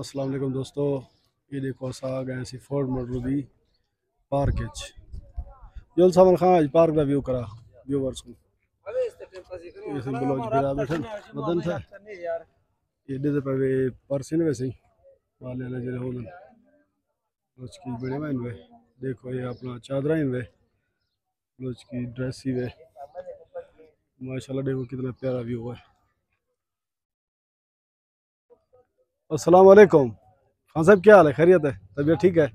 अस्सलाम वालेकुम दोस्तों, ये देखो अस आ गए सी फोर्ड मोटर दी पार्क जल सामन खां पार्क का व्यू करा व्यूवर्स को ये ब्लॉज फिरा बैठन मदन था ये दे पे पर्सन वैसे ही वाले ने जरे होलन उसकी बड़े में वे देखो ये अपना चादरा इन वे उसकी ड्रेस ही वे माशाल्लाह देखो कितना प्यारा व्यू है। अस्सलाम वालेकुम खान साहब, क्या हाल है? खैरियत है? तबीयत ठीक है?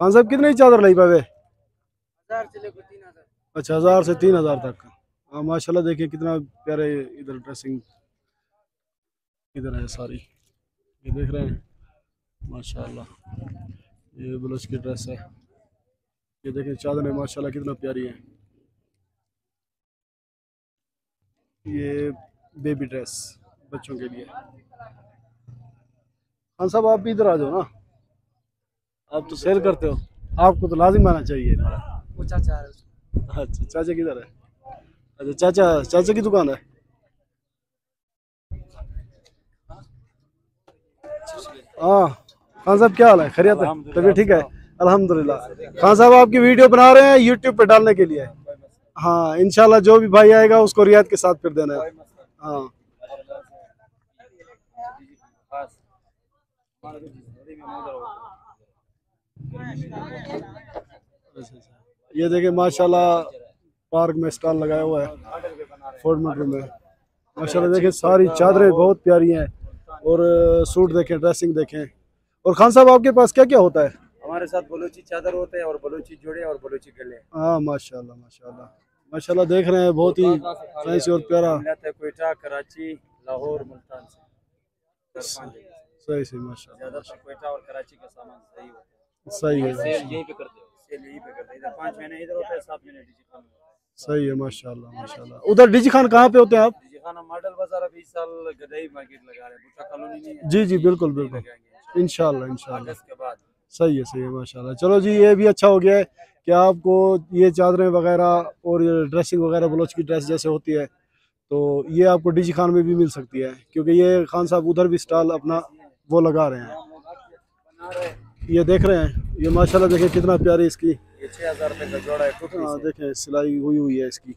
खान साहब कितनी चादर लाई पावे? 1000 से लेकर 3000। अच्छा, 1000 से 3000 तक का। हाँ माशाल्लाह, देखिए कितना प्यारे इधर ड्रेसिंग इधर है सारी, ये देख रहे हैं माशाल्लाह। ये ब्लाउज की ड्रेस है, ये देखें चादर है माशाल्लाह कितना प्यारी है। ये बेबी ड्रेस बच्चों के लिए। खान साहब आप भी इधर आ जाओ ना, आप तो सेल करते हो, आपको तो लाजिम आना चाहिए। वो चाचा है उसको। अच्छा, चाचा किधर है? अच्छा, चाचा चाचा की दुकान है। हाँ खान साहब, क्या हाल है? खैरियत है? तबीयत ठीक है? अल्हम्दुलिल्लाह। खान साहब आपकी वीडियो बना रहे हैं यूट्यूब पे डालने के लिए। हाँ इंशाल्लाह जो भी भाई आएगा उसको रियायत के साथ फिर देना है। हाँ ये देखिए माशाल्लाह पार्क में स्टॉल लगाया हुआ है फोर्ड मोटर में। माशाल्लाह देखिए सारी चादरें बहुत प्यारी हैं और सूट देखें, ड्रेसिंग देखें। और खान साहब आपके पास क्या क्या होता है? हमारे साथ बलूची चादर होते हैं और बलूची जोड़े और बलूची गले। हाँ माशाल्लाह माशाल्लाह माशाल्लाह, देख रहे हैं बहुत ही नाइस और प्यारा। कोयटा, कराची, लाहौर, मुल्तान सही सही माशाल्लाह ज्यादातर कोयटा और कराची का सामान सही होता है। सही है, सेल यहीं पे करते हो, सेल यहीं पे करते हैं। इधर 5 महीने इधर होता है, 7 महीने डिजी खान में। सही है माशाल्लाह माशाल्लाह। उधर डीजी खान कहाँ पे होते हैं आप? डिजी खान मॉडल बाजार अभी इस साल गदई मार्केट लगा रहे हैं, भुट्टा कॉलोनी नहीं है। जी जी बिल्कुल बिल्कुल, इंशाल्लाह इंशाल्लाह। सही है माशाल्लाह। चलो जी, ये भी अच्छा हो गया है कि आपको ये चादरें वगैरह और ये ड्रेसिंग वगैरह बलोच की ड्रेस जैसे होती है तो ये आपको डीजी खान में भी मिल सकती है, क्योंकि ये खान साहब उधर भी स्टॉल अपना वो लगा रहे हैं। ये देख रहे हैं, ये माशाल्लाह देखिए कितना प्यारी इसकी। ये 6000 रुपए का जोड़ा है। हाँ देखें सिलाई हुई हुई है इसकी।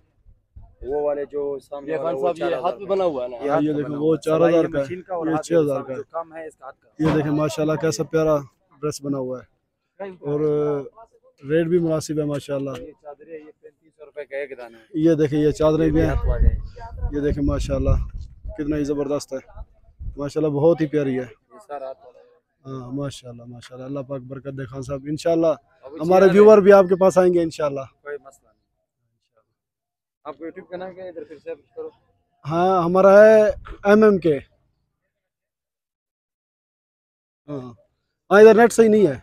वो वाले जो सामने ये खान साहब ये हाथ में बना हुआ है ना, ये देखो वो 4000 का है, ये 6000 का है। कम है इसका हाथ का। ये देखें माशाल्लाह कैसा प्यारा ड्रेस बना हुआ है और रेट भी मुनासिब है माशाल्लाह। ये चादरें ये 3500 रुपए का एक दाना है। ये देखें ये चादरें भी हैं, ये देखें माशाल्लाह कितना ही ज़बरदस्त है माशाल्लाह, बहुत ही प्यारी है। हाँ माशाल्लाह माशाल्लाह, अल्लाह पाक बरकत दे खान साहब। इंशाल्लाह हमारे व्यूअर भी आपके पास आएंगे इंशाल्लाह। कोई मसला नहीं। आपको यूट्यूब का नाम क्या है? इधर फिर से करो। हाँ हमारा है MMK। हाँ इधर नेट सही नहीं है।